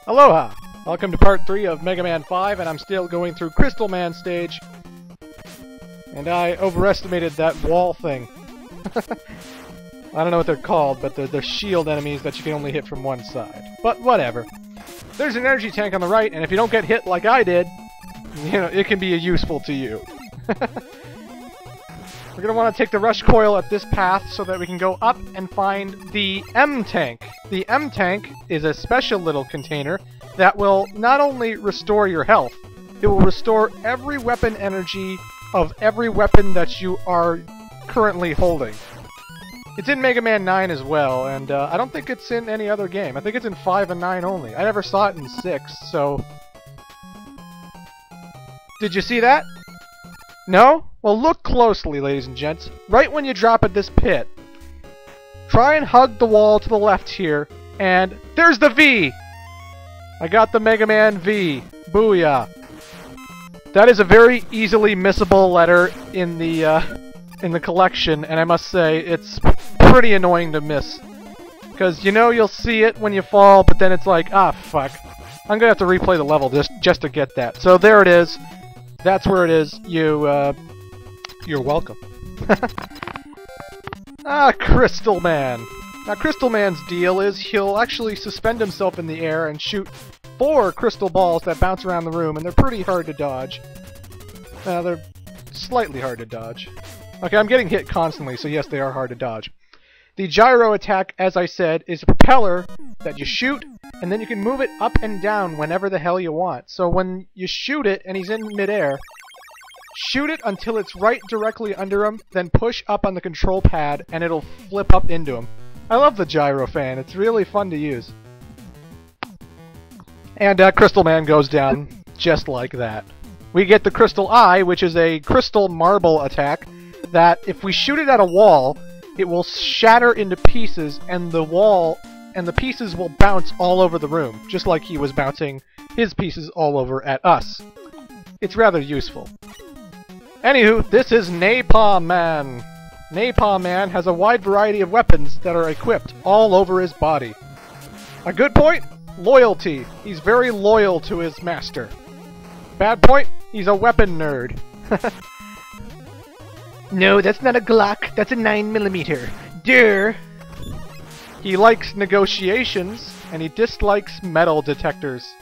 Aloha! Welcome to part 3 of Mega Man 5, and I'm still going through Crystal Man stage. And I overestimated that wall thing. I don't know what they're called, but they're shield enemies that you can only hit from one side. But whatever. There's an energy tank on the right, and if you don't get hit like I did, you know, it can be useful to you. We're going to want to take the rush coil at this path so that we can go up and find the M-Tank. The M-Tank is a special little container that will not only restore your health, it will restore every weapon energy of every weapon that you are currently holding. It's in Mega Man 9 as well, and I don't think it's in any other game. I think it's in 5 and 9 only. I never saw it in 6, so... Did you see that? No? Well, look closely, ladies and gents. Right when you drop at this pit, try and hug the wall to the left here, and there's the V! I got the Mega Man V. Booyah. That is a very easily missable letter in the collection, and I must say, it's pretty annoying to miss. Because, you know, you'll see it when you fall, but then it's like, ah, fuck. I'm gonna have to replay the level just to get that. So there it is. That's where it is. You're welcome. Ah, Crystal Man. Now, Crystal Man's deal is he'll actually suspend himself in the air and shoot 4 crystal balls that bounce around the room, and they're pretty hard to dodge. They're slightly hard to dodge. Okay, I'm getting hit constantly, so yes, they are hard to dodge. The gyro attack, as I said, is a propeller that you shoot, and then you can move it up and down whenever the hell you want. So when you shoot it and he's in midair, shoot it until it's right directly under him, then push up on the control pad and it'll flip up into him. I love the gyro fan, it's really fun to use. And Crystal Man goes down just like that. We get the Crystal Eye, which is a crystal marble attack that if we shoot it at a wall, it will shatter into pieces, and the wall and the pieces will bounce all over the room, just like he was bouncing his pieces all over at us. It's rather useful. Anywho, this is Napalm Man. Napalm Man has a wide variety of weapons that are equipped all over his body. A good point? Loyalty. He's very loyal to his master. Bad point? He's a weapon nerd. No, that's not a Glock. That's a 9mm. Durr. He likes negotiations, and he dislikes metal detectors.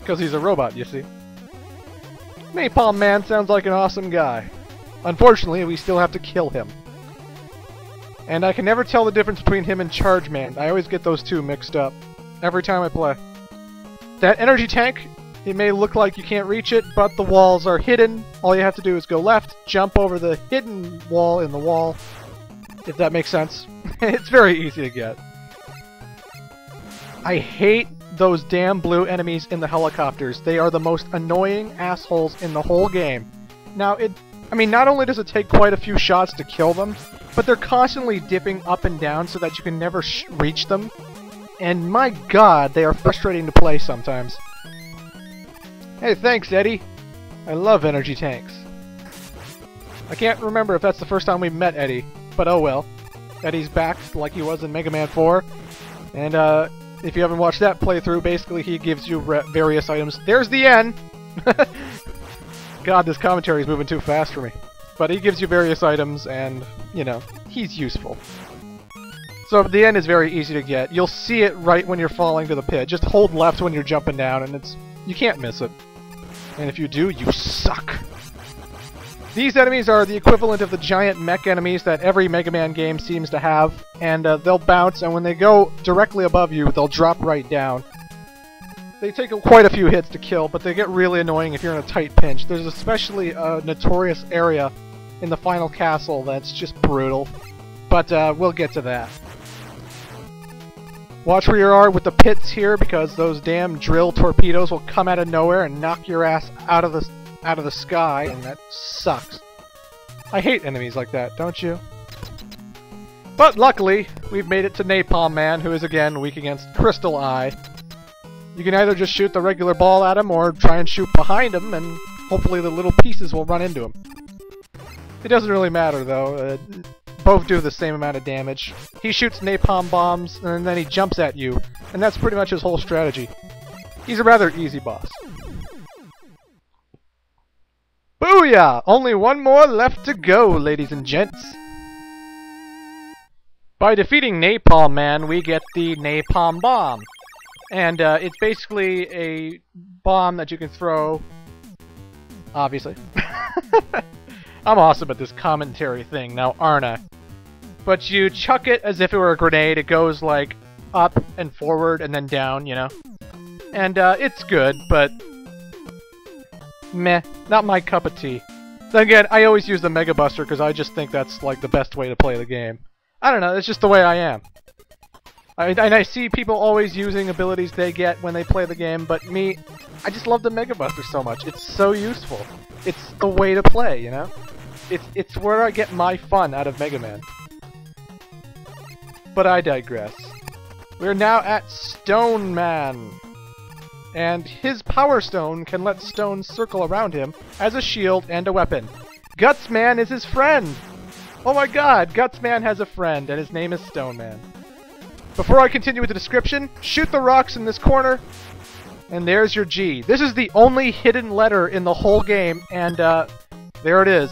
Because he's a robot, you see. Napalm Man sounds like an awesome guy. Unfortunately, we still have to kill him. And I can never tell the difference between him and Charge Man. I always get those two mixed up. Every time I play. That energy tank, it may look like you can't reach it, but the walls are hidden. All you have to do is go left, jump over the hidden wall in the wall, if that makes sense. It's very easy to get. I hate those damn blue enemies in the helicopters. They are the most annoying assholes in the whole game. Now, I mean, not only does it take quite a few shots to kill them, but they're constantly dipping up and down so that you can never reach them. And my god, they are frustrating to play sometimes. Hey, thanks, Eddie. I love energy tanks. I can't remember if that's the first time we met Eddie, but oh well. Eddie's back like he was in Mega Man 4. And if you haven't watched that playthrough, basically he gives you various items. There's the N! God, this commentary is moving too fast for me. But he gives you various items, and, you know, he's useful. So the end is very easy to get. You'll see it right when you're falling to the pit. Just hold left when you're jumping down, and you can't miss it. And if you do, you suck. These enemies are the equivalent of the giant mech enemies that every Mega Man game seems to have, and they'll bounce, and when they go directly above you, they'll drop right down. They take quite a few hits to kill, but they get really annoying if you're in a tight pinch. There's especially a notorious area in the final castle that's just brutal, but we'll get to that. Watch where you are with the pits here, because those damn drill torpedoes will come out of nowhere and knock your ass out of the sky, and that sucks. I hate enemies like that, don't you? But luckily, we've made it to Napalm Man, who is again weak against Crystal Eye. You can either just shoot the regular ball at him, or try and shoot behind him, and hopefully the little pieces will run into him. It doesn't really matter, though. Both do the same amount of damage. He shoots napalm bombs, and then he jumps at you, and that's pretty much his whole strategy. He's a rather easy boss. Booyah! Only one more left to go, ladies and gents. By defeating Napalm Man, we get the Napalm Bomb. And it's basically a bomb that you can throw, obviously. I'm awesome at this commentary thing now, aren't I? But you chuck it as if it were a grenade. It goes like up and forward and then down, you know? And it's good, but meh, not my cup of tea. Then again, I always use the Mega Buster because I just think that's like the best way to play the game. I don't know, it's just the way I am. And I see people always using abilities they get when they play the game, but me, I just love the Mega Buster so much. It's so useful. It's the way to play, you know? It's where I get my fun out of Mega Man. But I digress. We're now at Stone Man. And his Power Stone can let stones circle around him as a shield and a weapon. Guts Man is his friend! Oh my god, Guts Man has a friend, and his name is Stone Man. Before I continue with the description, shoot the rocks in this corner, and there's your G. This is the only hidden letter in the whole game, and there it is.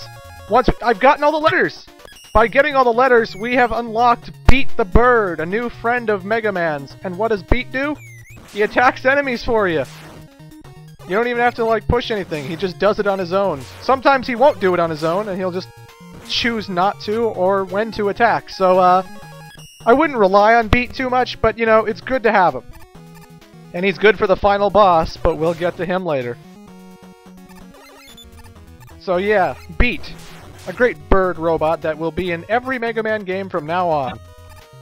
Once I've gotten all the letters! By getting all the letters, we have unlocked Beat the Bird, a new friend of Mega Man's. And what does Beat do? He attacks enemies for you. You don't even have to, like, push anything. He just does it on his own. Sometimes he won't do it on his own, and he'll just choose not to or when to attack. So, I wouldn't rely on Beat too much, but, you know, it's good to have him. And he's good for the final boss, but we'll get to him later. So, yeah, Beat. A great bird robot that will be in every Mega Man game from now on.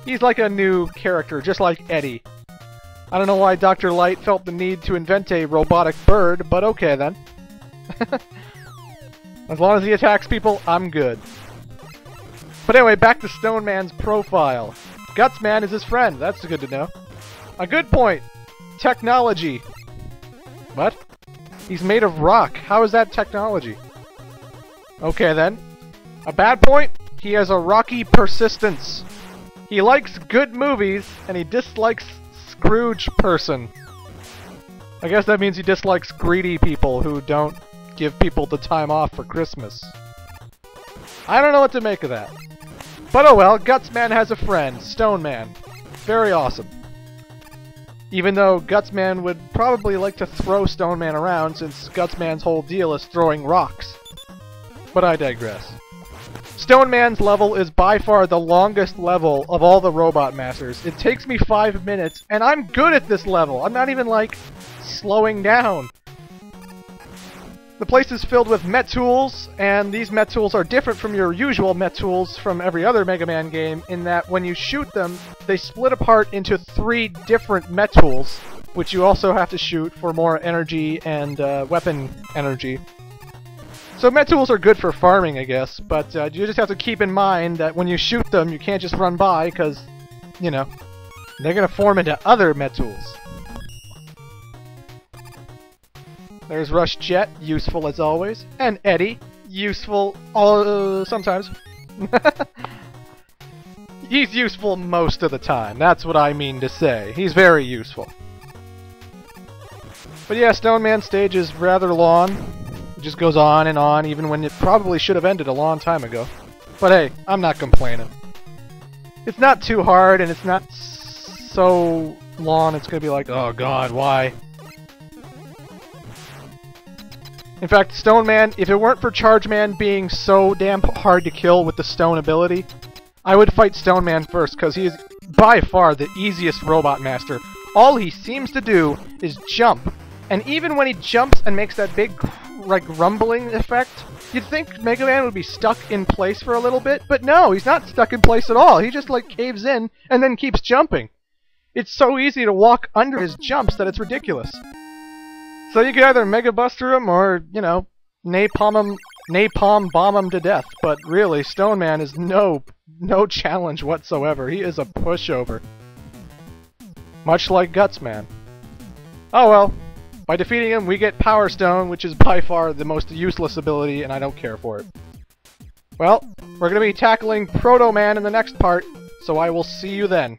He's like a new character, just like Eddie. I don't know why Dr. Light felt the need to invent a robotic bird, but okay then. As long as he attacks people, I'm good. But anyway, back to Stone Man's profile. Guts Man is his friend, that's good to know. A good point. Technology. What? He's made of rock. How is that technology? Okay then. A bad point? He has a rocky persistence. He likes good movies, and he dislikes Scrooge person. I guess that means he dislikes greedy people who don't give people the time off for Christmas. I don't know what to make of that. But oh well, Guts Man has a friend, Stone Man. Very awesome. Even though Guts Man would probably like to throw Stone Man around since Guts Man's whole deal is throwing rocks. But I digress. Stone Man's level is by far the longest level of all the Robot Masters. It takes me 5 minutes, and I'm good at this level. I'm not even, like, slowing down. The place is filled with Met Tools, and these Met Tools are different from your usual Met Tools from every other Mega Man game in that when you shoot them, they split apart into 3 different Met Tools, which you also have to shoot for more energy and weapon energy. So Met Tools are good for farming, I guess, but you just have to keep in mind that when you shoot them, you can't just run by, because, you know, they're going to form into other Met Tools. There's Rush Jet, useful as always, and Eddie, useful sometimes. He's useful most of the time, that's what I mean to say. He's very useful. But yeah, Stone Man stage is rather long. It just goes on, even when it probably should have ended a long time ago. But hey, I'm not complaining. It's not too hard, and it's not so long it's gonna be like, oh god, why? In fact, Stone Man, if it weren't for Charge Man being so damn hard to kill with the stone ability, I would fight Stone Man first, because he is by far the easiest Robot Master. All he seems to do is jump. And even when he jumps and makes that big, like, rumbling effect, you'd think Mega Man would be stuck in place for a little bit, but no, he's not stuck in place at all. He just, like, caves in and then keeps jumping. It's so easy to walk under his jumps that it's ridiculous. So you can either Mega Buster him or, you know, Napalm Bomb him to death. But really, Stone Man is no challenge whatsoever. He is a pushover. Much like Guts Man. Oh well. By defeating him, we get Power Stone, which is by far the most useless ability, and I don't care for it. Well, we're going to be tackling Proto Man in the next part, so I will see you then.